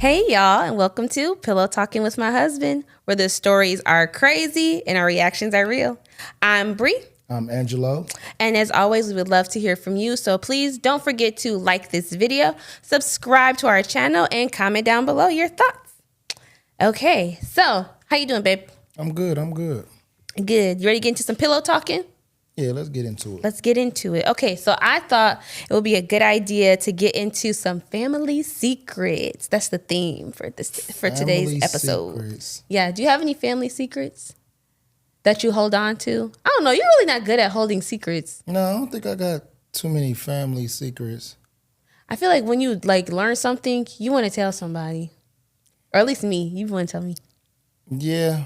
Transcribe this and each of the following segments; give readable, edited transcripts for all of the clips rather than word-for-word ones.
Hey y'all, and welcome to Pillow Talking with my husband, where the stories are crazy and our reactions are real. I'm Bree. I'm Angelo. And as always, we would love to hear from you. So please don't forget to like this video, subscribe to our channel, and comment down below your thoughts. Okay, so how you doing, babe? I'm good. Good. You ready to get into some pillow talking? Yeah, let's get into it. Let's get into it. Okay, so I thought it would be a good idea to get into some family secrets. That's the theme for today's episode. Secrets. Yeah, do you have any family secrets that you hold on to? I don't know. You're really not good at holding secrets. No, I don't think I got too many family secrets. I feel like when you learn something, you want to tell somebody, or at least me. You want to tell me. Yeah.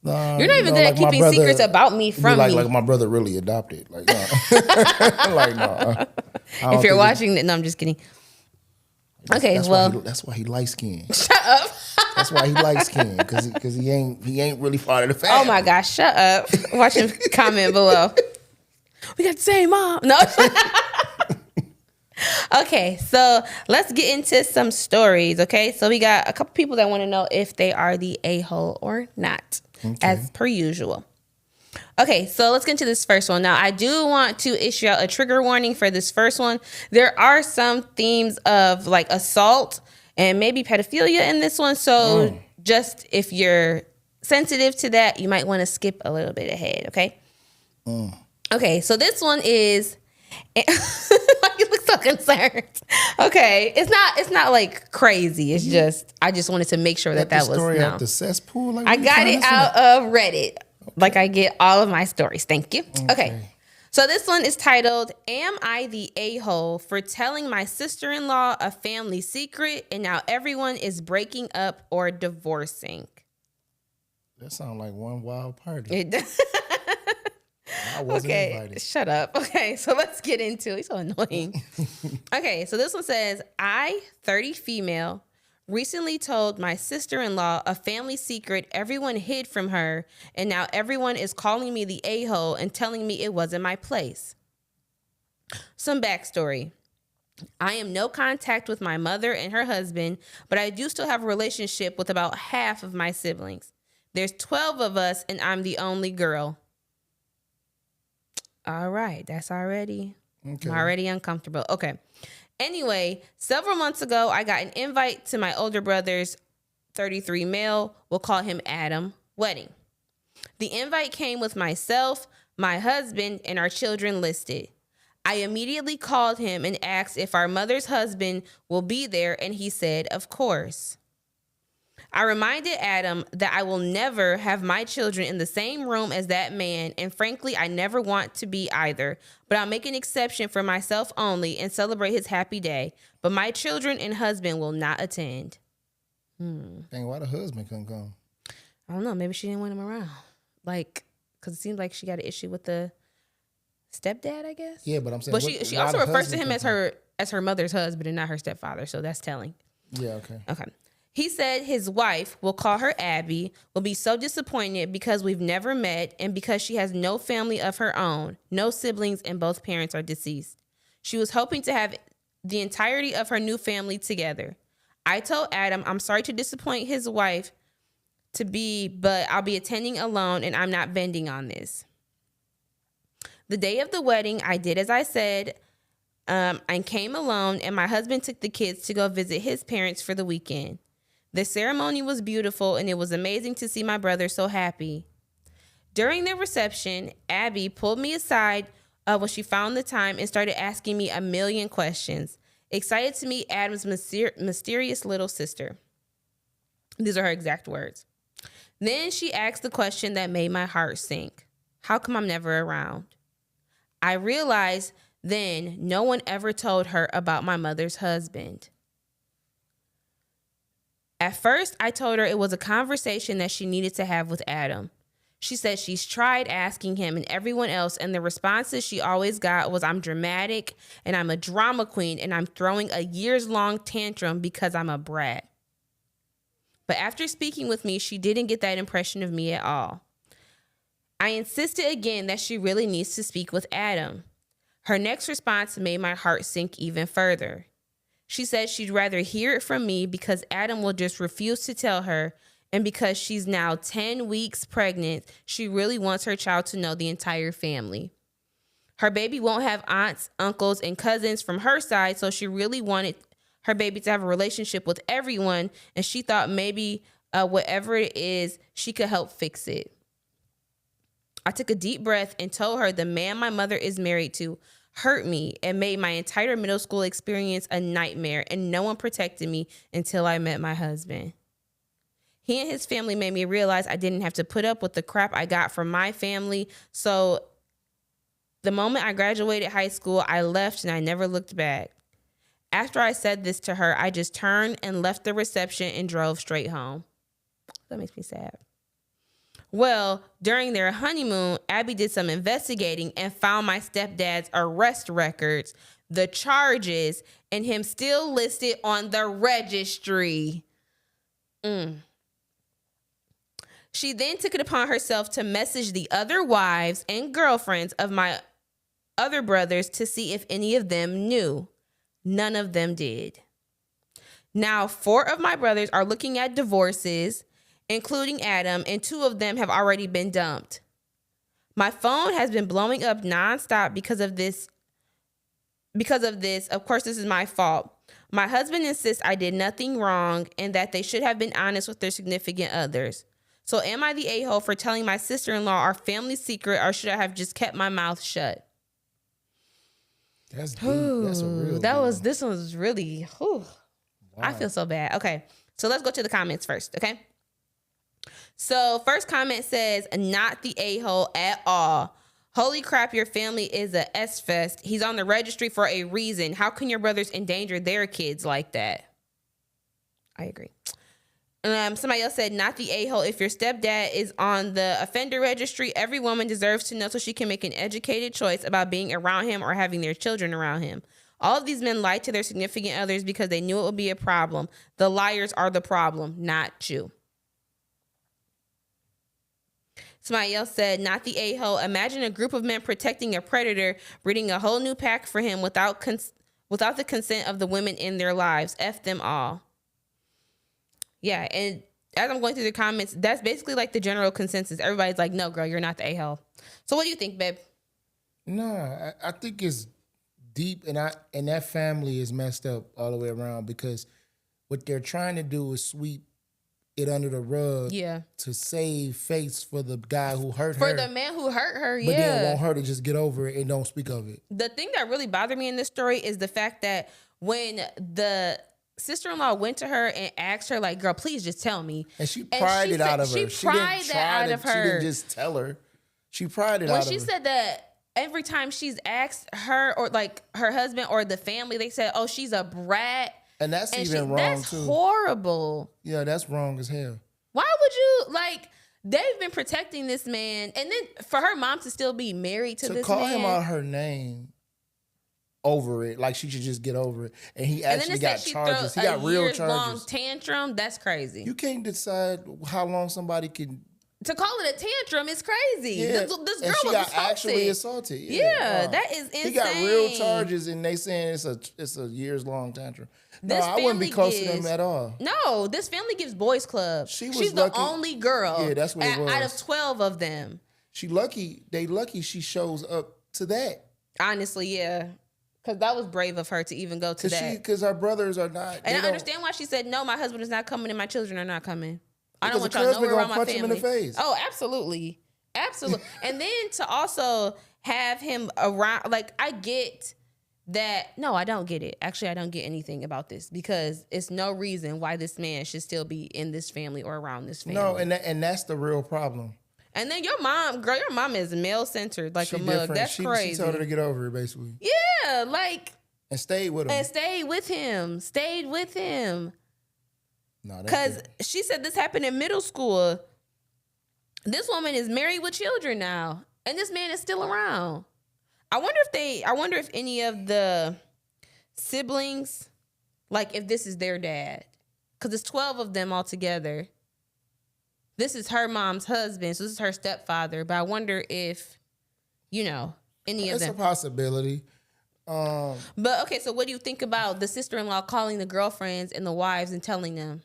You're not even good at keeping secrets about me from me. Like my brother really adopted. Like, no. Like, no. If you're watching it, no, I'm just kidding. Okay, that's why he light skinned. Shut up. That's why he light skinned, because he ain't really part of the family. Oh my gosh, shut up. Watch him comment below. We got the same mom. No. Okay, so let's get into some stories, okay? So we got a couple people that want to know if they are the a-hole or not, as per usual. Okay, so let's get into this first one. Now, I do want to issue out a trigger warning for this first one. There are some themes of like assault and maybe pedophilia in this one. So just if you're sensitive to that, you might want to skip a little bit ahead, okay? Okay, so this one is... You look so concerned. Okay, it's not like crazy. It's just I just wanted to make sure that was story no. out the cesspool. Like, I got it out of Reddit. Like I get all of my stories. Thank you. Okay. So this one is titled, "Am I the a-hole for telling my sister-in-law a family secret and now everyone is breaking up or divorcing?" That sounds like one wild party. It does. I wasn't invited. Shut up. Okay, so let's get into it. He's so annoying. Okay, so this one says, "I, 30 female, recently told my sister-in-law a family secret everyone hid from her, and now everyone is calling me the a-hole and telling me it wasn't my place." Some backstory. I am no contact with my mother and her husband, but I do still have a relationship with about half of my siblings. There's 12 of us, and I'm the only girl. All right, that's already uncomfortable. Okay. Anyway, several months ago, I got an invite to my older brother's 33 male, we'll call him Adam, wedding. The invite came with myself, my husband, and our children listed. I immediately called him and asked if our mother's husband will be there, and he said, of course. I reminded Adam that I will never have my children in the same room as that man, and frankly, I never want to be either, but I'll make an exception for myself only and celebrate his happy day, but my children and husband will not attend. Dang, why the husband couldn't come? I don't know, maybe she didn't want him around. Like, because it seems like she got an issue with the stepdad, I guess? Yeah, but I'm saying... But she also refers to him as her mother's husband and not her stepfather, so that's telling. Yeah, okay. Okay. He said his wife, we'll call her Abby, will be so disappointed because we've never met and because she has no family of her own, no siblings, and both parents are deceased. She was hoping to have the entirety of her new family together. I told Adam I'm sorry to disappoint his wife but I'll be attending alone and I'm not bending on this. The day of the wedding, I did as I said, and came alone, and my husband took the kids to go visit his parents for the weekend. The ceremony was beautiful, and it was amazing to see my brother so happy. During the reception, Abby pulled me aside when she found the time and started asking me a million questions, excited to meet Adam's mysterious little sister. These are her exact words. Then she asked the question that made my heart sink. How come I'm never around? I realized then no one ever told her about my mother's husband. At first, I told her it was a conversation that she needed to have with Adam. She said she's tried asking him and everyone else, and the responses she always got was, I'm dramatic, and I'm a drama queen, and I'm throwing a years-long tantrum because I'm a brat. But after speaking with me, she didn't get that impression of me at all. I insisted again that she really needs to speak with Adam. Her next response made my heart sink even further. She said she'd rather hear it from me because Adam will just refuse to tell her. And because she's now 10 weeks pregnant, she really wants her child to know the entire family. Her baby won't have aunts, uncles, and cousins from her side, so she really wanted her baby to have a relationship with everyone, and she thought maybe whatever it is, she could help fix it. I took a deep breath and told her the man my mother is married to hurt me and made my entire middle school experience a nightmare, and no one protected me until I met my husband. He and his family made me realize I didn't have to put up with the crap I got from my family, so the moment I graduated high school, I left and I never looked back. After I said this to her, I just turned and left the reception and drove straight home. That makes me sad. Well, during their honeymoon, Abby did some investigating and found my stepdad's arrest records, the charges, and him still listed on the registry. She then took it upon herself to message the other wives and girlfriends of my other brothers to see if any of them knew. None of them did. Now, 4 of my brothers are looking at divorces, including Adam, and 2 of them have already been dumped. My phone has been blowing up nonstop because of this. Of course, this is my fault. My husband insists I did nothing wrong and that they should have been honest with their significant others. So am I the a-hole for telling my sister-in-law our family secret, or should I have just kept my mouth shut? That's deep. That's a real This one was really, wow. I feel so bad. Okay, so let's go to the comments first, okay? So first comment says, not the a-hole at all. Holy crap, your family is a S-fest. He's on the registry for a reason. How can your brothers endanger their kids like that? I agree. Somebody else said, not the a-hole. If your stepdad is on the offender registry, every woman deserves to know so she can make an educated choice about being around him or having their children around him. All of these men lied to their significant others because they knew it would be a problem. The liars are the problem, not you. Somebody else said, not the a-hole. Imagine a group of men protecting a predator, breeding a whole new pack for him without the consent of the women in their lives. F them all. Yeah, and as I'm going through the comments, that's basically like the general consensus. Everybody's like, no, girl, you're not the a-hole. So what do you think, babe? Nah, I think it's deep, and that family is messed up all the way around, because what they're trying to do is sweep it under the rug to save face for the guy who hurt her. For the man who hurt her, but then want her to just get over it and don't speak of it. The thing that really bothered me in this story is the fact that when the sister-in-law went to her and asked her, like, girl, please just tell me. And she pried it out of her. She pried that out of her. She didn't just tell her. She pried it out of her. When she said that every time she's asked her or like her husband or the family, they said, oh, she's a brat. And that's even wrong, too. That's horrible. Yeah, that's wrong as hell. Why would you, like, they've been protecting this man, and then for her mom to still be married to this man. To call him out her name over it, like she should just get over it. And he actually got charges. He got real charges. Long tantrum, that's crazy. You can't decide how long somebody can. To call it a tantrum is crazy. Yeah. This girl and she was got assaulted. actually assaulted. Yeah, that is insane. He got real charges, and they saying it's a years long tantrum. No, I wouldn't be close to them at all. No, this family gives boys club. She's lucky. The only girl. Yeah, that's what it was. Out of 12 of them. They lucky she shows up to that. Honestly, yeah. Because that was brave of her to even go to that. Because her brothers are not. And I understand why she said, no, my husband is not coming and my children are not coming. I don't want y'all nowhere around my family. Him in the face. Oh, absolutely. Absolutely. And then to also have him around, like, I get that. No, I don't get it. Actually, I don't get anything about this, because it's no reason why this man should still be in this family or around this family. No, and that's the real problem. And then your mom is male-centered like a mug. Different. That's crazy. She told her to get over it, basically. Yeah, like. And stayed with him. And stayed with him. No, because she said this happened in middle school. This woman is married with children now, and this man is still around. I wonder if any of the siblings, like, if this is their dad, because it's 12 of them all together. This is her mom's husband, so this is her stepfather. But I wonder if, any of them. It's a possibility. But okay, so what do you think about the sister-in-law calling the girlfriends and the wives and telling them?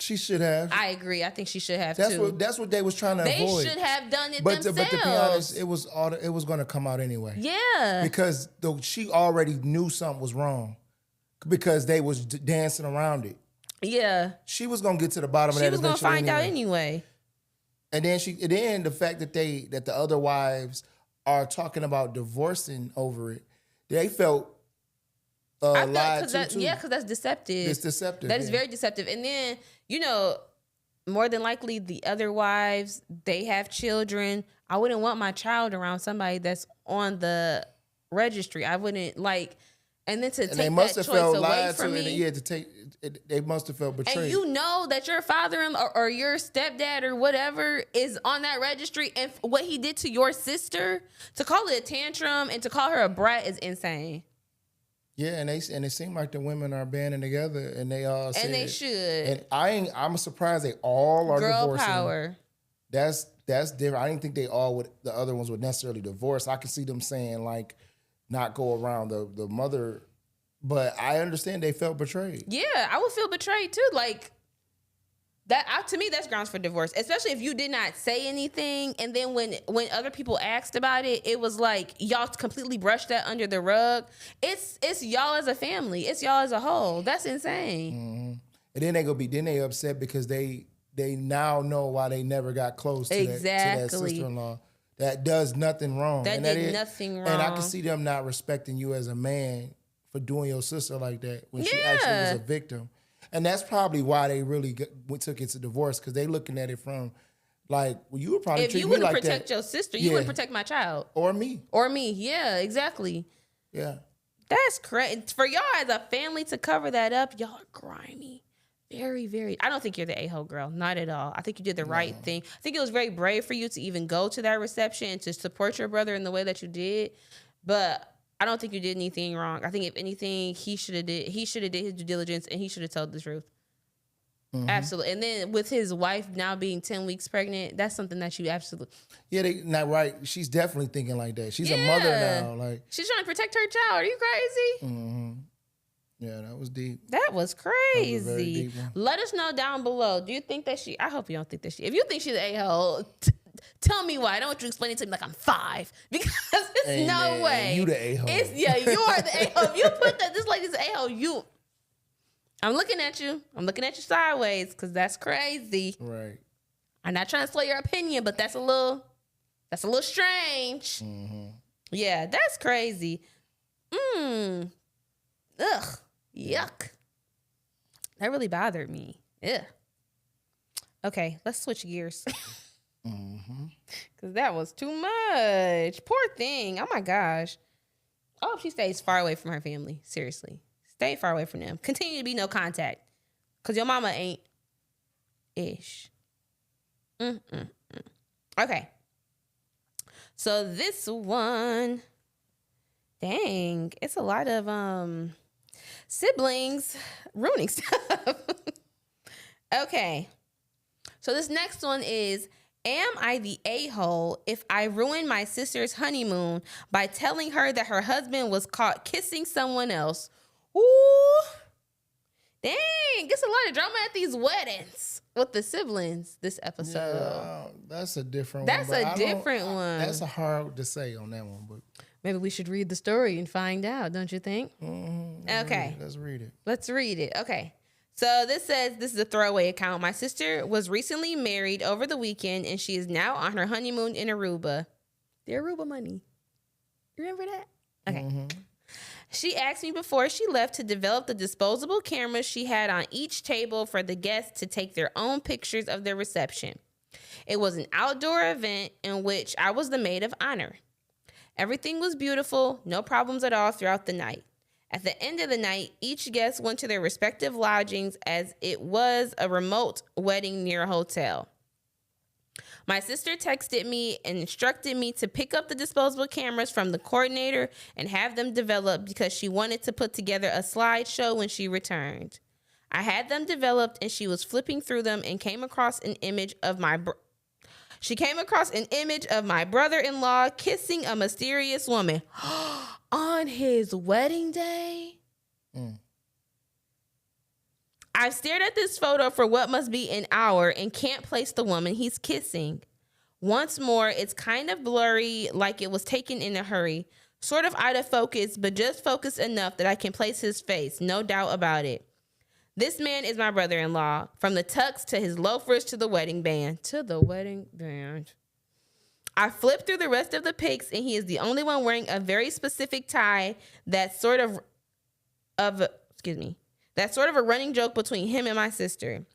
She should have. I agree. I think she should have too. That's what they was trying to avoid. They should have done it themselves. But to be honest, it was going to come out anyway. Yeah. Because she already knew something was wrong because they was dancing around it. Yeah. She was going to get to the bottom of that eventually. She was going to find out anyway. And then the fact that the other wives are talking about divorcing over it, they felt lied to too. Yeah, because that's deceptive. It's deceptive. That is very deceptive. And then, more than likely the other wives, they have children. I wouldn't want my child around somebody that's on the registry. I wouldn't and then to take that choice away from me. They must have felt betrayed. And you know that your father or your stepdad or whatever is on that registry, and what he did to your sister, to call it a tantrum and to call her a brat is insane. Yeah, and it seemed like the women are banding together, and they all said, and they should. And I'm surprised they all are girl divorcing. Power. That's different. I didn't think they all would. The other ones would necessarily divorce. I could see them saying not go around the mother, but I understand they felt betrayed. Yeah, I would feel betrayed too. That to me, that's grounds for divorce, especially if you did not say anything, and then when other people asked about it, it was like y'all completely brushed that under the rug. It's y'all as a family, it's y'all as a whole. That's insane. Mm-hmm. And then they upset because they now know why they never got close to that sister-in-law that does nothing wrong. That did nothing wrong. And I can see them not respecting you as a man for doing your sister like that when she actually was a victim. And that's probably why they really took it to divorce, because they looking at it from you would probably treat me like that. If you wouldn't protect your sister, you wouldn't protect my child. Or me. Yeah, exactly. Yeah. That's crazy. For y'all as a family to cover that up, y'all are grimy. Very, very. I don't think you're the a-hole girl. Not at all. I think you did the right thing. I think it was very brave for you to even go to that reception and to support your brother in the way that you did. But I don't think you did anything wrong. I think if anything, he should have did his due diligence, and he should have told the truth. Mm-hmm. Absolutely. And then with his wife now being 10 weeks pregnant, that's something that you absolutely. Yeah, they not right. She's definitely thinking like that. She's a mother now. She's trying to protect her child. Are you crazy? Mm-hmm. Yeah, that was deep. That was crazy. That was a very deep one. Let us know down below. Do you think that I hope you don't think that if you think she's an a-hole, tell me why. I don't want you to explain it to me like I'm 5, because there's no way. You the a-hole. You are the a-hole. If you put this lady's a-hole, I'm looking at you. I'm looking at you sideways, because that's crazy. Right. I'm not trying to sway your opinion, but that's a little strange. Mm-hmm. Yeah, that's crazy. Ugh. Yuck. That really bothered me. Ugh. Okay, let's switch gears. Mm-hmm. Because that was too much. Poor thing. Oh my gosh. I hope she stays far away from her family. Seriously. Stay far away from them. Continue to be no contact. Because your mama ain't ish. Okay. So this one. Dang. It's a lot of siblings ruining stuff. Okay. So this next one is, am I the a-hole if I ruin my sister's honeymoon by telling her that her husband was caught kissing someone else? Ooh. Dang, it's a lot of drama at these weddings with the siblings this episode. Yeah, that's a different one. That's a different one. That's a hard to say on that one, but maybe we should read the story and find out, don't you think? Mm-hmm. Okay. Let's read it. Let's read it. Okay. So this says, this is a throwaway account. My sister was recently married over the weekend, and she is now on her honeymoon in Aruba. The Aruba money. Remember that? Okay. Mm-hmm. She asked me before she left to develop the disposable cameras she had on each table for the guests to take their own pictures of their reception. It was an outdoor event in which I was the maid of honor. Everything was beautiful, no problems at all throughout the night. At the end of the night, each guest went to their respective lodgings as it was a remote wedding near a hotel. My sister texted me and instructed me to pick up the disposable cameras from the coordinator and have them developed because she wanted to put together a slideshow when she returned. I had them developed and she was flipping through them and came across an image of my brother-in-law kissing a mysterious woman. On on his wedding day. I've stared at this photo for what must be an hour and can't place the woman he's kissing. Once more, it's kind of blurry, like it was taken in a hurry. Sort of out of focus, but just focused enough that I can place his face, no doubt about it. This man is my brother-in-law, from the tux to his loafers to the wedding band. I flipped through the rest of the pics, and he is the only one wearing a very specific tie that's sort of a running joke between him and my sister.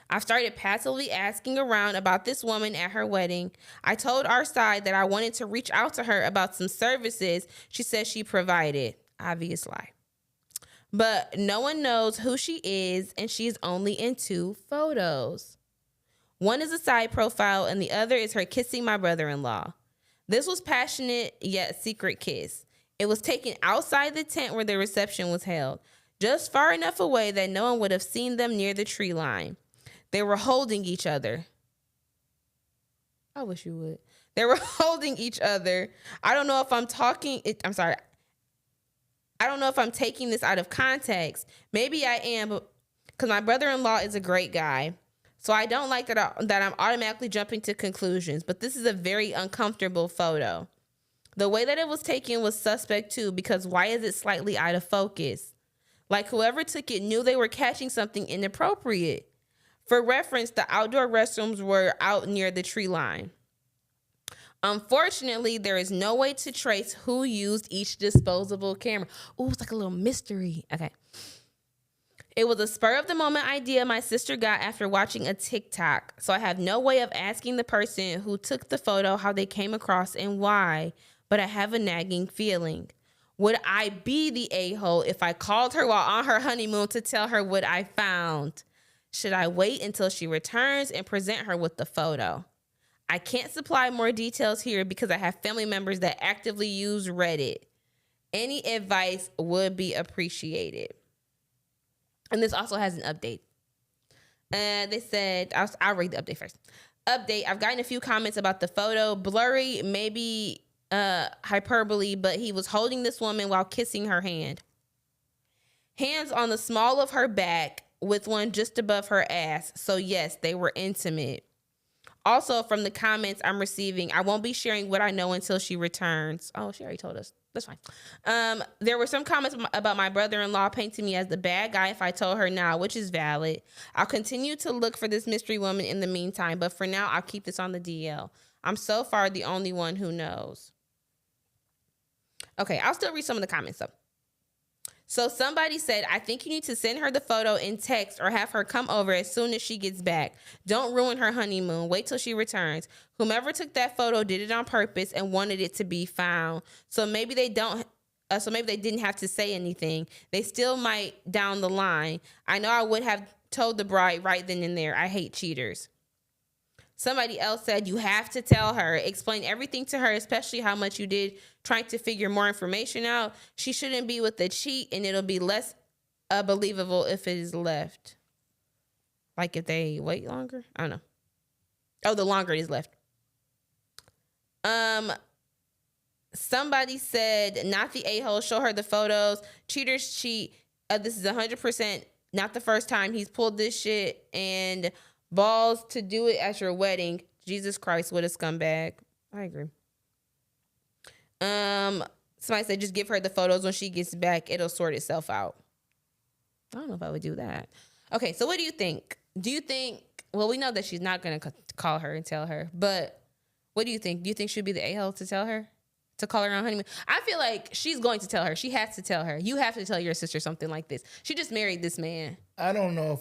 I've started passively asking around about this woman at her wedding. I told our side that I wanted to reach out to her about some services she said she provided. Obvious lie. But no one knows who she is, and she's only in 2 photos. One is a side profile, and the other is her kissing my brother-in-law. This was passionate yet secret kiss. It was taken outside the tent where the reception was held, just far enough away that no one would have seen them near the tree line. They were holding each other. I wish you would. They were holding each other. I don't know if I'm taking this out of context. Maybe I am, because my brother-in-law is a great guy. So I don't like that I'm automatically jumping to conclusions. But this is a very uncomfortable photo. The way that it was taken was suspect too, because why is it slightly out of focus? Like whoever took it knew they were catching something inappropriate. For reference, the outdoor restrooms were out near the tree line. Unfortunately, there is no way to trace who used each disposable camera. Ooh, it's like a little mystery. Okay. It was a spur of the moment idea my sister got after watching a TikTok. So I have no way of asking the person who took the photo how they came across and why, but I have a nagging feeling. Would I be the a-hole if I called her while on her honeymoon to tell her what I found? Should I wait until she returns and present her with the photo? I can't supply more details here because I have family members that actively use Reddit. Any advice would be appreciated. And this also has an update. They said, I'll read the update first. Update, I've gotten a few comments about the photo. Blurry, maybe hyperbole, but he was holding this woman while kissing her hand. Hands on the small of her back with one just above her ass. So yes, they were intimate. Also, from the comments I'm receiving, I won't be sharing what I know until she returns. Oh, she already told us. That's fine. There were some comments about my brother-in-law painting me as the bad guy if I told her now, which is valid. I'll continue to look for this mystery woman in the meantime, but for now, I'll keep this on the DL. I'm so far the only one who knows. Okay, I'll still read some of the comments, though. So somebody said, I think you need to send her the photo in text or have her come over as soon as she gets back. Don't ruin her honeymoon. Wait till she returns. Whomever took that photo did it on purpose and wanted it to be found. So maybe they didn't have to say anything. They still might down the line. I know I would have told the bride right then and there. I hate cheaters. Somebody else said, you have to tell her. Explain everything to her, especially how much you did trying to figure more information out. She shouldn't be with the cheat, and it'll be less believable if it is left. Like if they wait longer? I don't know. Oh, the longer it is left. Somebody said, not the a-hole. Show her the photos. Cheaters cheat. This is 100% not the first time he's pulled this shit, and balls to do it at your wedding. Jesus Christ, what a scumbag. I agree. Somebody said just give her the photos when she gets back. It'll sort itself out. I don't know if I would do that. Okay, so what do you think? Do you think, well, we know that she's not going to call her and tell her, but what do you think? Do you think she'd be the a-hole to tell her? To call her on honeymoon? I feel like she's going to tell her. She has to tell her. You have to tell your sister something like this. She just married this man. I don't know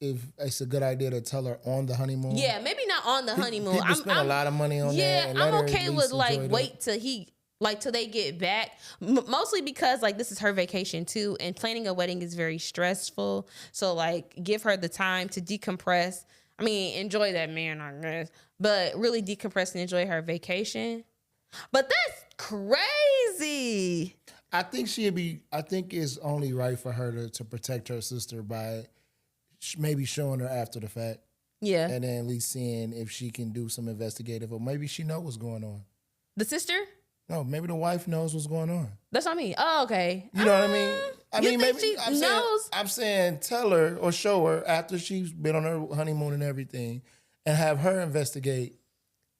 if it's a good idea to tell her on the honeymoon. Yeah, maybe not on the honeymoon. People spend a lot of money on that. Yeah, I'm okay with wait till they get back. Mostly because this is her vacation too, and planning a wedding is very stressful. So give her the time to decompress. I mean, enjoy that man, I guess, but really decompress and enjoy her vacation. But that's crazy. I think it's only right for her to protect her sister by maybe showing her after the fact. Yeah. And then at least seeing if she can do some investigative, or maybe she knows what's going on. The sister? No, maybe the wife knows what's going on. That's what I mean. Oh, okay. You know what I mean? I mean, maybe she knows? I'm saying tell her or show her after she's been on her honeymoon and everything, and have her investigate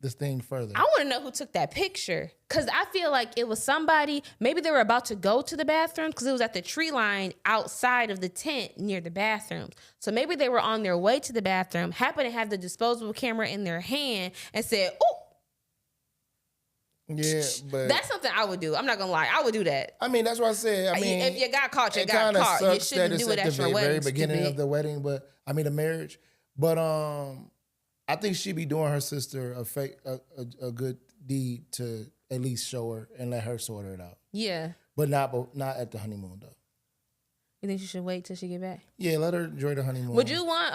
this thing further. I want to know who took that picture, because I feel like it was somebody. Maybe they were about to go to the bathroom because it was at the tree line outside of the tent near the bathrooms. So maybe they were on their way to the bathroom, happened to have the disposable camera in their hand, and said, "Oh." Yeah, but that's something I would do. I'm not gonna lie, I would do that. I mean, that's what I said. I mean, if you got caught, you got caught. You shouldn't do it at your wedding. Very beginning of the wedding, but I mean the marriage. But I think she'd be doing her sister a good deed to at least show her and let her sort it out. Yeah, but not at the honeymoon though. You think she should wait till she get back? Yeah, let her enjoy the honeymoon. Would you want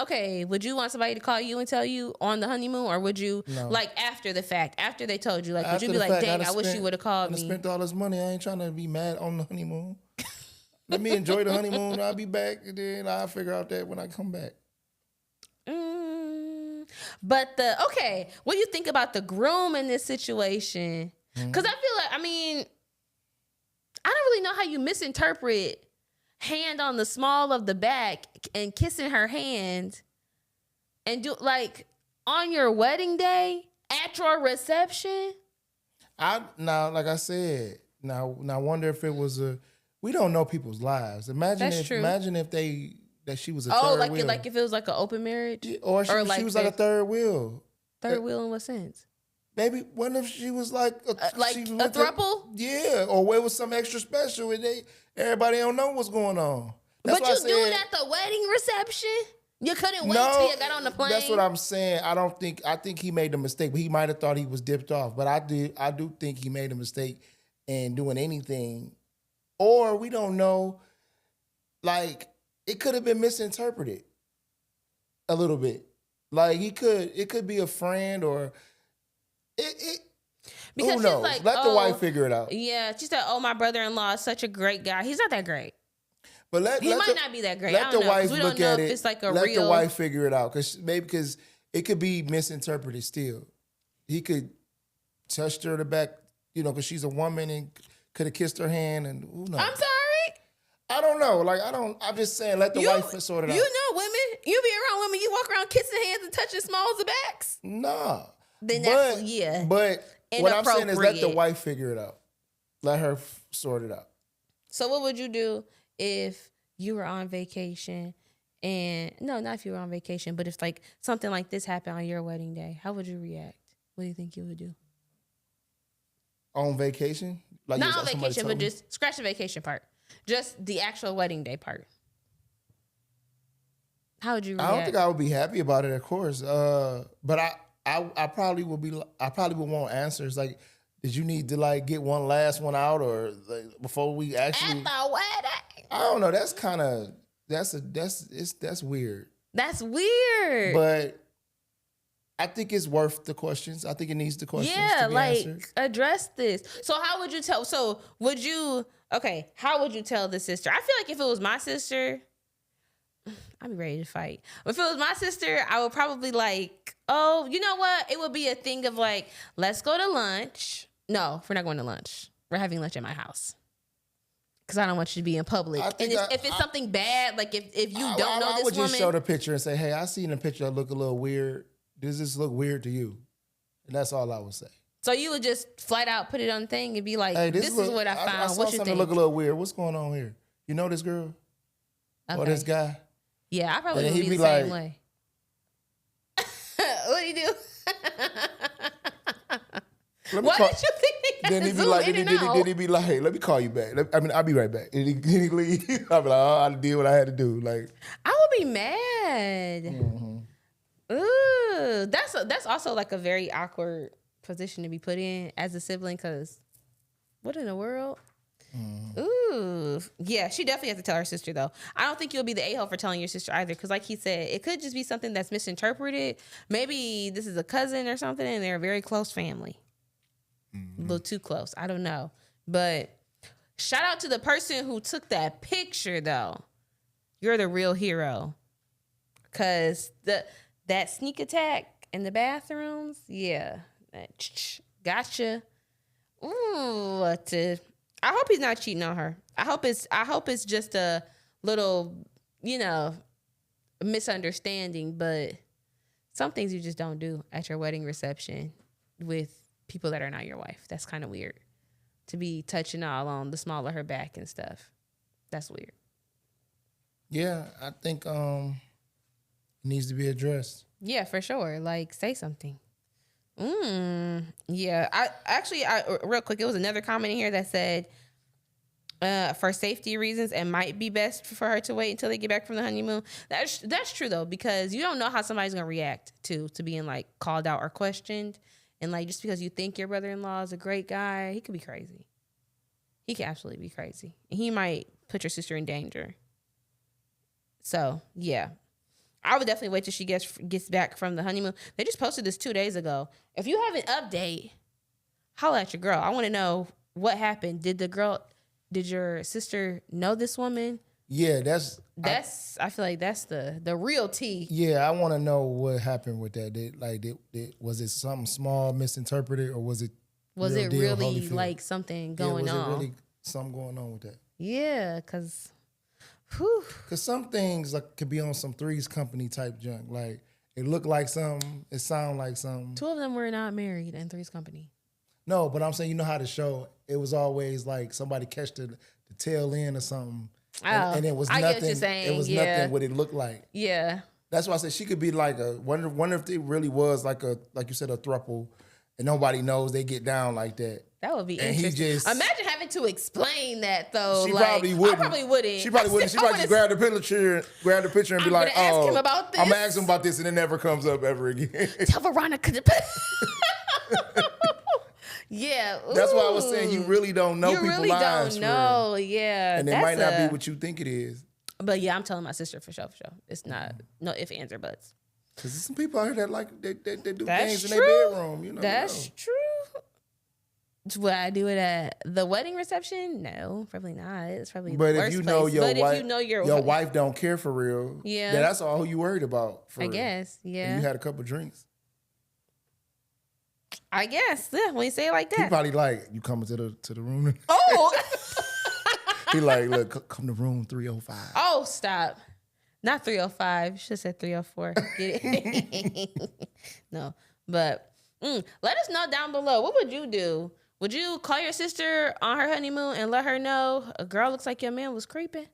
somebody to call you and tell you on the honeymoon, or would you like after the fact, after they told you, like after would you be like, dang, I wish you would have called me? I spent all this money. I ain't trying to be mad on the honeymoon. Let me enjoy the honeymoon. I'll be back, and then I'll figure out that when I come back. But what do you think about the groom in this situation? Because I feel like, I mean, I don't really know how you misinterpret hand on the small of the back and kissing her hand and do like on your wedding day at your reception. Like I said, now wonder if it was we don't know people's lives. Imagine if she was a third wheel. Like if it was like an open marriage, or she was like a third wheel. Third wheel in what sense? Maybe what if she was like a throuple? Yeah, or it was some extra special and everybody don't know what's going on. But you do it at the wedding reception? You couldn't wait till you got on the plane? That's what I'm saying. I think he made a mistake, but he might have thought he was dipped off. But I do think he made a mistake in doing anything. Or we don't know, like, it could have been misinterpreted a little bit. Like it could be a friend or because who knows? Like, let the wife figure it out. Yeah, she said, "Oh, my brother-in-law is such a great guy. He's not that great, but he might not be that great. Let the wife look at it. It's like let the wife figure it out because it could be misinterpreted. Still, he could touched her the back, because she's a woman and could have kissed her hand and who knows. I'm sorry. I don't know. I'm just saying, let the wife sort it out. You know, women. You be around women. You walk around kissing hands and touching smalls of backs. Nah. Then that's But what I'm saying is let the wife figure it out. Let her sort it out. So what would you do if you were on vacation and not if you were on vacation, but if like something like this happened on your wedding day? How would you react? What do you think you would do? On vacation? Like not on vacation, but just scratch the vacation part. Just the actual wedding day part. How would you react? I don't think I would be happy about it, of course. But I probably would be. I probably would want answers like, did you need to like get one last one out or like, before we actually at the wedding? I don't know. That's kind of that's weird. That's weird. But I think it's worth the questions. I think it needs the questions to be answered. Address this. So how would you tell? So would you? Okay, how would you tell the sister? I feel like if it was my sister, I'd be ready to fight. If it was my sister, I would probably like, oh, you know what? It would be a thing of like, let's go to lunch. No, we're not going to lunch. We're having lunch at my house. Because I don't want you to be in public. And if it's something bad, like if you don't know this woman. I would just show the picture and say, hey, I seen the picture that look a little weird. Does this look weird to you? And that's all I would say. So you would just flat out put it on the thing and be like, hey, this is what I found. I saw what you something think? Look a little weird. What's going on here? You know this girl? Okay. Or this guy? Yeah, I probably would be the same way. What do you do? Why did you think then he'd be like, then he'd be like, hey, let me call you back. I'll be right back. And he'd leave. I'll be like, oh, I did what I had to do. Like, I would be mad. Mm-hmm. Ooh, that's also like a very awkward position to be put in as a sibling, because what in the world? Ooh, yeah, she definitely has to tell her sister though. I don't think you'll be the a-hole for telling your sister either, because like he said, it could just be something that's misinterpreted. Maybe this is a cousin or something and they're a very close family. A little too close. I don't know. But shout out to the person who took that picture though. You're the real hero. Because that sneak attack in the bathrooms, yeah. Gotcha. Ooh, I hope he's not cheating on her. I hope it's just a little, misunderstanding, but some things you just don't do at your wedding reception with people that are not your wife. That's kind of weird. To be touching all on the small of her back and stuff. That's weird. Yeah, I think it needs to be addressed. Yeah, for sure. Like, say something. Yeah. I real quick, it was another comment in here that said, for safety reasons, it might be best for her to wait until they get back from the honeymoon. That's true though, because you don't know how somebody's gonna react to being like called out or questioned, and like just because you think your brother-in-law is a great guy, he could be crazy. He could absolutely be crazy, and he might put your sister in danger. So yeah, I would definitely wait till she gets back from the honeymoon. They just posted this 2 days ago. If you have an update, holla at your girl. I want to know what happened. Did your sister know this woman? Yeah, I feel like that's the real tea. Yeah, I want to know what happened with that. Was it something small misinterpreted, or was it really like something going on? Was it really something going on with that? Yeah, because some things could be on some Three's Company type junk. Like it looked like something, it sounded like something. 2 of them were not married in Three's Company. No, but I'm saying, you know how the show, it was always like somebody catch the tail end or something. And it was nothing. I get what you're saying. It was nothing what it looked like. Yeah. That's why I said she could be like wonder if it really was like you said, a throuple, and nobody knows they get down like that. That would be interesting. Imagine having to explain that though. She probably wouldn't. I probably wouldn't. She probably wouldn't. She probably just grab the picture and be like, ask him about this. I'm gonna ask him about this, and it never comes up ever again. Tell Veronica to Yeah. Ooh. That's why I was saying you really don't know people's lives. You really don't know, yeah. And it might not be what you think it is. But yeah, I'm telling my sister for sure. It's not, no ifs, ands, or buts. Because there's some people out here that like, they do things in their bedroom. That's true. Would I do it at the wedding reception? No, probably not. It's probably the worst place. If you know your wife don't care for real, yeah, then that's all you worried about. I guess, yeah. And you had a couple drinks. I guess, yeah. When you say it like that, he probably like, you coming to the room. Oh, he like, look, come to room 305. Oh, stop. Not 305. You should have said 304. Get it? No, but let us know down below. What would you do? Would you call your sister on her honeymoon and let her know a girl looks like your man was creeping?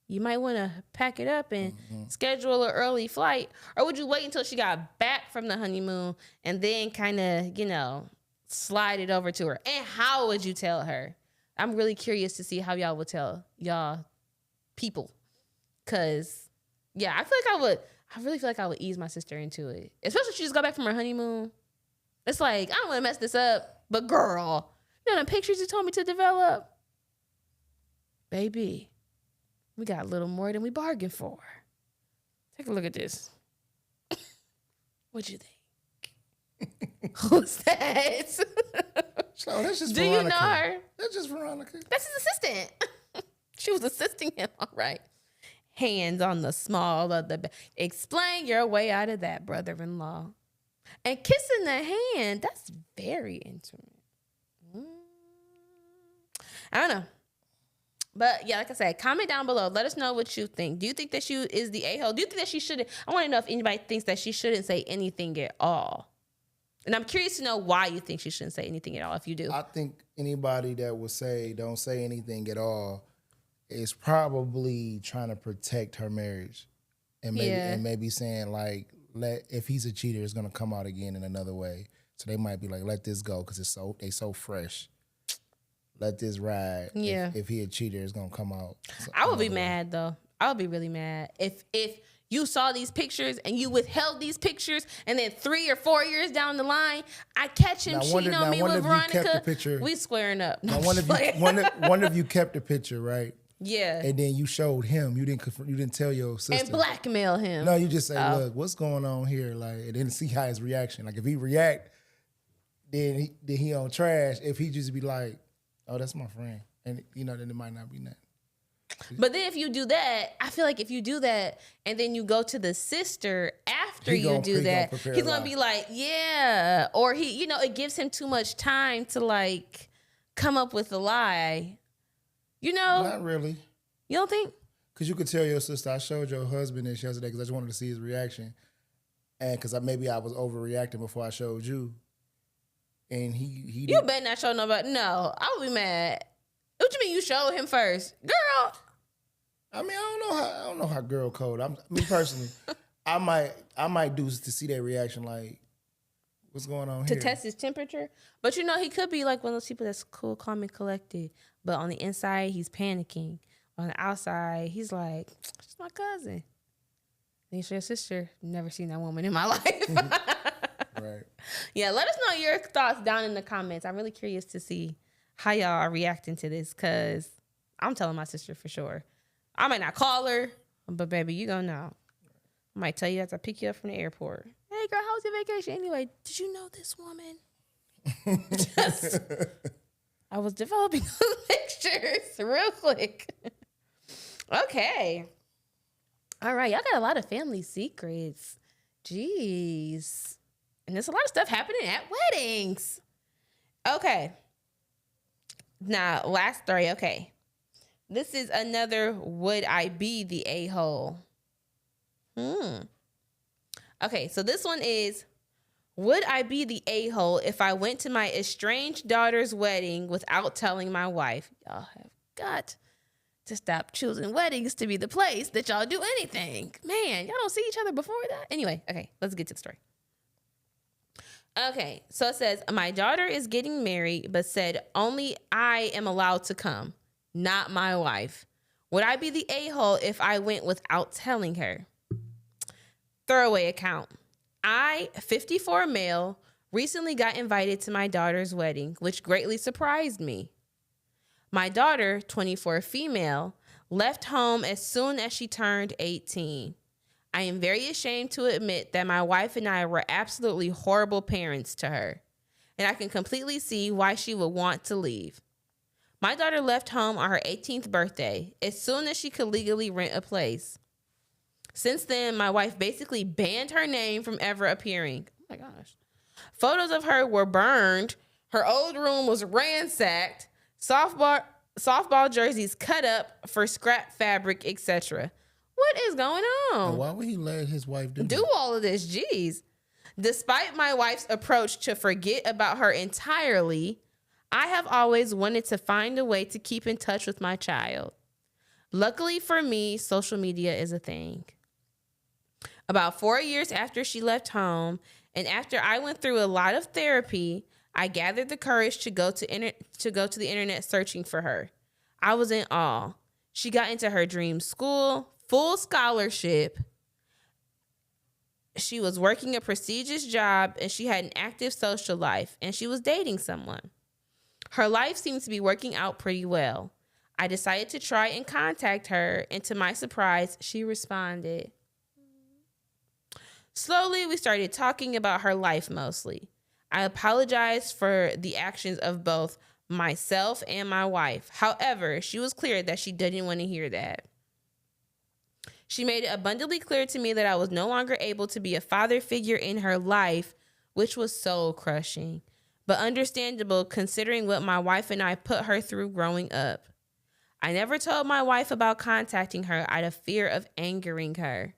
You might want to pack it up and schedule an early flight. Or would you wait until she got back from the honeymoon and then kind of, slide it over to her? And how would you tell her? I'm really curious to see how y'all would tell y'all people. Because, yeah, I really feel like I would ease my sister into it. Especially if she just got back from her honeymoon. It's like, I don't want to mess this up. But girl, you know the pictures you told me to develop? Baby. We got a little more than we bargained for. Take a look at this. What'd you think? Who's that? So that's just Do Veronica. You know her? That's just Veronica. That's his assistant. She was assisting him, all right. Hands on the small of the back. Explain your way out of that, brother-in-law. And kissing the hand, that's very intimate. I don't know. But yeah, like I said, comment down below. Let us know what you think. Do you think that she is the a-hole? Do you think that she shouldn't? I want to know if anybody thinks that she shouldn't say anything at all. And I'm curious to know why you think she shouldn't say anything at all, if you do. I think anybody that would say don't say anything at all is probably trying to protect her marriage. And maybe saying like, if he's a cheater, it's going to come out again in another way. So they might be like, let this go because they so fresh. Let this ride. Yeah. If he a cheater, it's gonna come out. I would be mad though. I would be really mad if you saw these pictures and you withheld these pictures, and then 3 or 4 years down the line, I catch him cheating on me with Veronica. We squaring up. Now, wonder if you kept the picture, right? Yeah. And then you showed him. You didn't tell your sister. And blackmail him. No, you just say, look, what's going on here? Like, and then see how his reaction. Like, if he react, then he on trash. If he just be like, oh, that's my friend. And, then it might not be nothing. But then if you do that, I feel like if you do that and then you go to the sister after you do that, he's going to be like, yeah. Or it gives him too much time to like come up with a lie. You know? Not really. You don't think? Because you could tell your sister, I showed your husband this yesterday because I just wanted to see his reaction. And because maybe I was overreacting before I showed you. And he You better not show nobody. No, I would be mad. What you mean you showed him first? Girl. I mean, I don't know how girl code. Me personally, I might do to see their reaction, like, what's going on here? To test his temperature. But you know, he could be like one of those people that's cool, calm, and collected. But on the inside, he's panicking. On the outside, he's like, she's my cousin. And he's your sister. Never seen that woman in my life. Right. Yeah, let us know your thoughts down in the comments. I'm really curious to see how y'all are reacting to this, because I'm telling my sister for sure. I might not call her, but baby, you gonna know. I might tell you as I pick you up from the airport. Hey girl, how was your vacation? Anyway, did you know this woman? I was developing those pictures real quick. Okay. All right, y'all got a lot of family secrets. Jeez. And there's a lot of stuff happening at weddings. Okay. Now, last story. Okay. This is another would I be the a-hole? Okay, so this one is, would I be the a-hole if I went to my estranged daughter's wedding without telling my wife? Y'all have got to stop choosing weddings to be the place that y'all do anything. Man, y'all don't see each other before that? Anyway, okay, let's get to the story. Okay, so it says, my daughter is getting married, but said only I am allowed to come, not my wife. Would I be the a-hole if I went without telling her? Throwaway account. I, 54 male, recently got invited to my daughter's wedding, which greatly surprised me. My daughter, 24 female, left home as soon as she turned 18. I am very ashamed to admit that my wife and I were absolutely horrible parents to her, and I can completely see why she would want to leave. My daughter left home on her 18th birthday, as soon as she could legally rent a place. Since then, my wife basically banned her name from ever appearing. Oh my gosh. Photos of her were burned, her old room was ransacked, softball jerseys cut up for scrap fabric, etc. What is going on? And why would he let his wife do all of this? Jeez. Despite my wife's approach to forget about her entirely, I have always wanted to find a way to keep in touch with my child. Luckily for me, social media is a thing. About 4 years after she left home, and after I went through a lot of therapy, I gathered the courage to go to the internet searching for her. I was in awe. She got into her dream school, full scholarship. She was working a prestigious job, and she had an active social life, and she was dating someone. Her life seemed to be working out pretty well. I decided to try and contact her, and to my surprise, she responded. Slowly, we started talking about her life mostly. I apologized for the actions of both myself and my wife. However, she was clear that she didn't want to hear that. She made it abundantly clear to me that I was no longer able to be a father figure in her life, which was soul crushing, but understandable considering what my wife and I put her through growing up. I never told my wife about contacting her out of fear of angering her.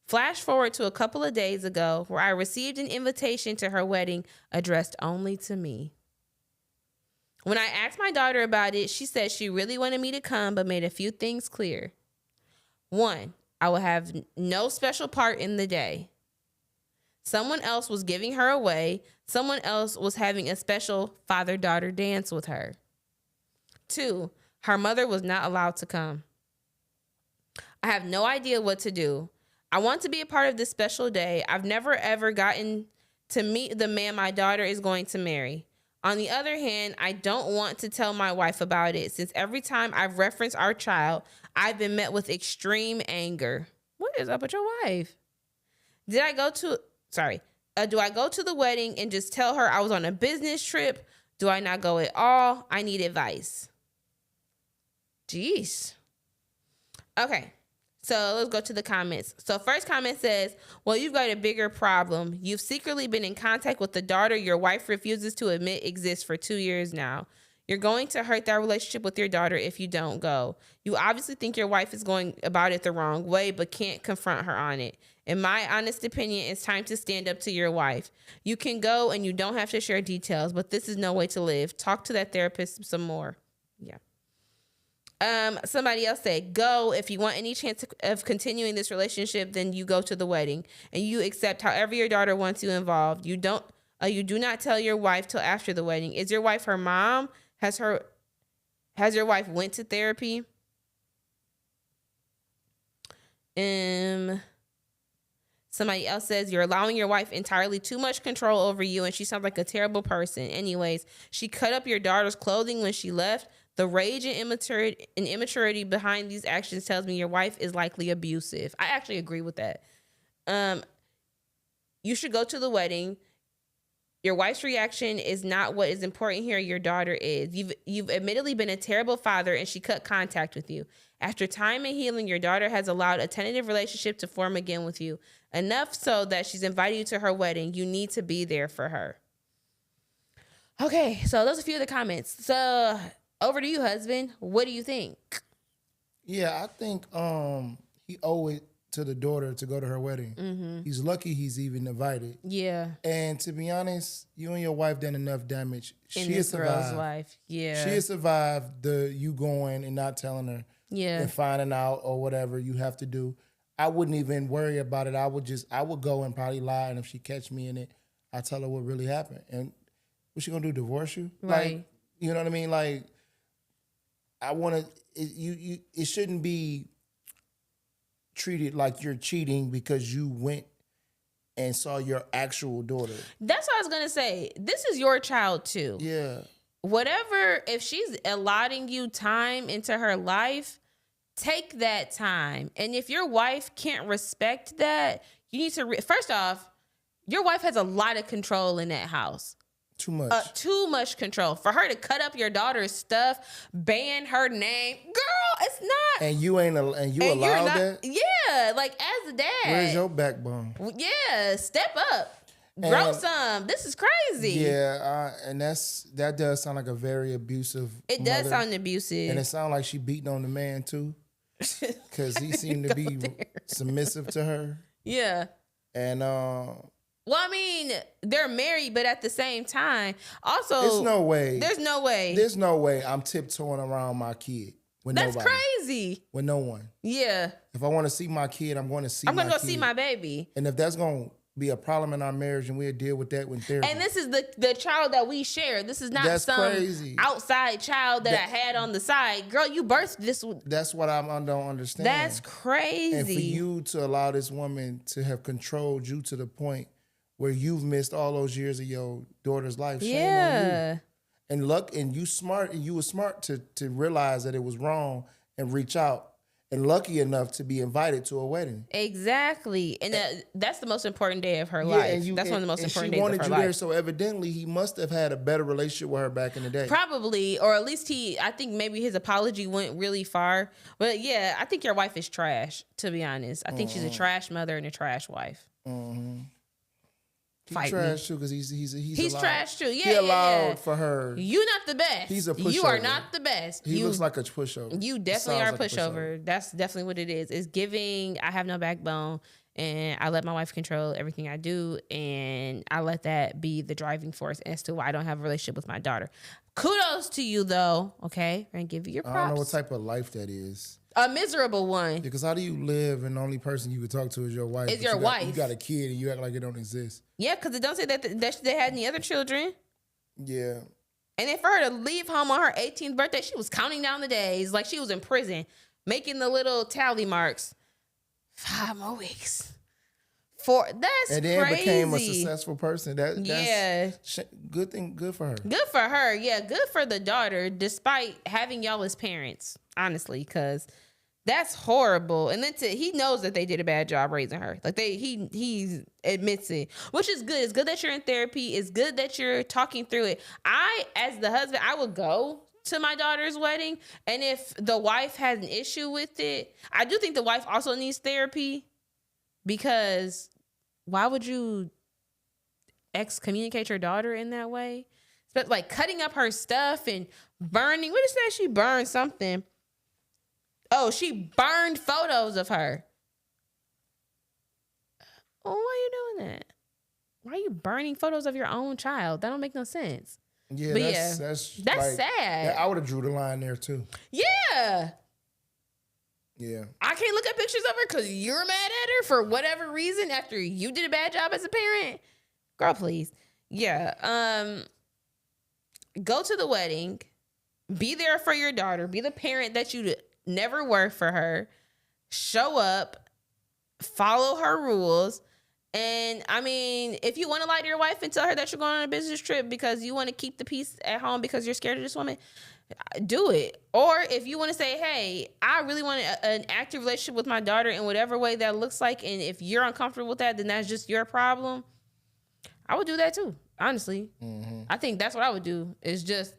Flash forward to a couple of days ago where I received an invitation to her wedding addressed only to me. When I asked my daughter about it, she said she really wanted me to come, but made a few things clear. 1, I will have no special part in the day. Someone else was giving her away. Someone else was having a special father-daughter dance with her. 2, her mother was not allowed to come. I have no idea what to do. I want to be a part of this special day. I've never ever gotten to meet the man my daughter is going to marry. On the other hand, I don't want to tell my wife about it, since every time I've referenced our child, I've been met with extreme anger. What is up with your wife? Do I go to the wedding and just tell her I was on a business trip? Do I not go at all? I need advice. Jeez. Okay. So let's go to the comments. So first comment says, well, you've got a bigger problem. You've secretly been in contact with the daughter your wife refuses to admit exists for 2 years now. You're going to hurt that relationship with your daughter if you don't go. You obviously think your wife is going about it the wrong way, but can't confront her on it. In my honest opinion, it's time to stand up to your wife. You can go and you don't have to share details, but this is no way to live. Talk to that therapist some more. Yeah. Somebody else said, go. If you want any chance of continuing this relationship, then you go to the wedding and you accept however your daughter wants you involved. You do not tell your wife till after the wedding. Is your wife her mom? Has your wife went to therapy? Somebody else says, you're allowing your wife entirely too much control over you, and she sounds like a terrible person. Anyways, she cut up your daughter's clothing when she left. The rage and immaturity behind these actions tells me your wife is likely abusive. I actually agree with that. You should go to the wedding. Your wife's reaction is not what is important here. Your daughter is. You've admittedly been a terrible father, and she cut contact with you. After time and healing, your daughter has allowed a tentative relationship to form again with you. Enough so that she's invited you to her wedding. You need to be there for her. Okay, so those are a few of the comments. So over to you, husband. What do you think? Yeah, I think he owed it to the daughter to go to her wedding. Mm-hmm. He's lucky he's even invited. Yeah. And to be honest, you and your wife done enough damage. In this girl's life. Yeah. She has survived you going and not telling her. Yeah. And finding out or whatever you have to do. I wouldn't even worry about it. I would go and probably lie, and if she catch me in it, I tell her what really happened. And what's she gonna do? Divorce you? Right. Like, you know what I mean? Like, I want to. It shouldn't be treated like you're cheating because you went and saw your actual daughter. That's what I was gonna say. This is your child too. Yeah. Whatever, if she's allotting you time into her life, take that time. And if your wife can't respect that, you need to, first off, your wife has a lot of control in that house. Too much. Too much control. For her to cut up your daughter's stuff, ban her name, girl, it's not. And you allowed that? Yeah, like as a dad. Where's your backbone? Yeah, step up. Grow some. This is crazy. Yeah, and that does sound like a very abusive. It does sound abusive, and it sounds like she beating on the man too, because he seemed to be submissive to her. Yeah, and well, I mean, they're married, but at the same time, also, there's no way. There's no way I'm tiptoeing around my kid with That's nobody. Crazy. With no one. Yeah. If I want to see my kid, I'm going to see. I'm going to go see my baby. And if that's going to be a problem in our marriage, and we'll deal with that when therapy. And this is the child that we share. This is not crazy. Outside child that I had on the side. Girl, you birthed this. That's what I don't understand. That's crazy. And for you to allow this woman to have controlled you to the point where you've missed all those years of your daughter's life. Shame on you. And you were smart to realize that it was wrong and reach out. And lucky enough to be invited to a wedding. Exactly. And that's the most important day of her life. That's one of the most important days of her life. She wanted you there, so evidently he must have had a better relationship with her back in the day. Probably, or at least I think maybe his apology went really far. But yeah, I think your wife is trash, to be honest. I think she's a trash mother and a trash wife. Mm-hmm. He's trash too because he's trash too. Yeah, he allowed for her. You not the best. He's a pushover. You are not the best. He looks like a pushover. You definitely are a pushover. That's definitely what it is. It's giving. I have no backbone, and I let my wife control everything I do, and I let that be the driving force as to why I don't have a relationship with my daughter. Kudos to you though. Okay, I'm gonna give you your props. I don't know what type of life that is. A miserable one. Because how do you live and the only person you can talk to is your wife? Is your wife. You got a kid and you act like it don't exist. Yeah, because it don't say that they had any other children. Yeah. And then for her to leave home on her 18th birthday, she was counting down the days like she was in prison, making the little tally marks. 5 more weeks. That's and then crazy. Became a successful person. That's good thing. Good for her. Good for her. Yeah, good for the daughter, despite having y'all as parents, honestly, because that's horrible. And then he knows that they did a bad job raising her. Like he admits it, which is good. It's good that you're in therapy. It's good that you're talking through it. As the husband, I would go to my daughter's wedding, and if the wife has an issue with it, I do think the wife also needs therapy. Because why would you excommunicate your daughter in that way? But like cutting up her stuff and burning. What is that? She burned something. Oh, she burned photos of her. Oh, why are you doing that? Why are you burning photos of your own child? That don't make no sense. Yeah, but that's like, sad. I would have drew the line there too. Yeah. Yeah. I can't look at pictures of her because you're mad at her for whatever reason after you did a bad job as a parent. Girl, please. Yeah. Go to the wedding. Be there for your daughter. Be the parent that you never were for her. Show up. Follow her rules. And I mean, if you want to lie to your wife and tell her that you're going on a business trip because you want to keep the peace at home because you're scared of this woman, do it. Or if you want to say, hey, I really want an active relationship with my daughter in whatever way that looks like, and if you're uncomfortable with that, then that's just your problem. I would do that too, honestly. Mm-hmm. I think that's what I would do. Is just,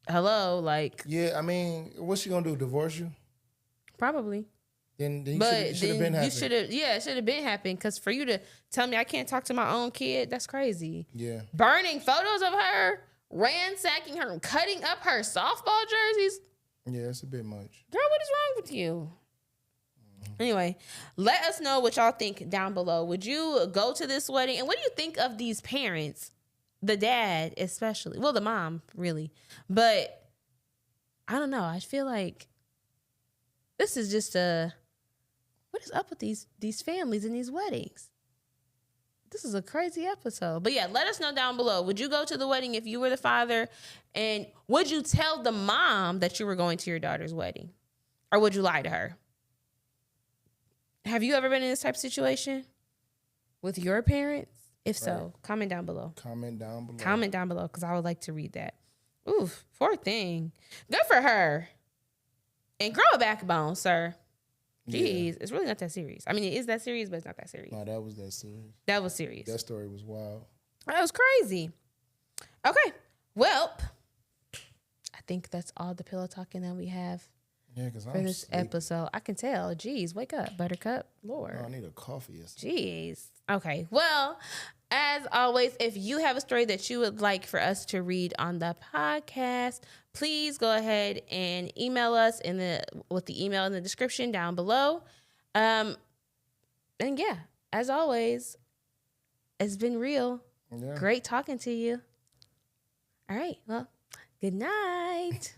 hello, like. Yeah, I mean, what's she gonna do? Divorce you? Probably. Then it should have been happening. It should have been happening. Because for you to tell me I can't talk to my own kid, that's crazy. Yeah. Burning photos of her, ransacking her, cutting up her softball jerseys. Yeah, it's a bit much. Girl, what is wrong with you? Anyway, let us know what y'all think down below. Would you go to this wedding? And what do you think of these parents? The dad, especially. Well, the mom, really. But I don't know. I feel like this is just what is up with these families and these weddings? This is a crazy episode. But yeah, let us know down below. Would you go to the wedding if you were the father? And would you tell the mom that you were going to your daughter's wedding? Or would you lie to her? Have you ever been in this type of situation with your parents? If so, comment down below. Comment down below. Comment down below because I would like to read that. Oof, poor thing. Good for her. And grow a backbone, sir. Jeez, It's really not that serious. I mean, it is that serious, but it's not that serious. No, that was that serious. That was serious. That story was wild. That was crazy. Okay, well, I think that's all the pillow talking that we have for this episode. I can tell. Jeez, wake up, Buttercup. Lord. I need a coffee. Jeez. Okay, well, as always, if you have a story that you would like for us to read on the podcast, please go ahead and email us with the email in the description down below. And yeah, as always, it's been real. Yeah. Great talking to you. All right. Well, good night.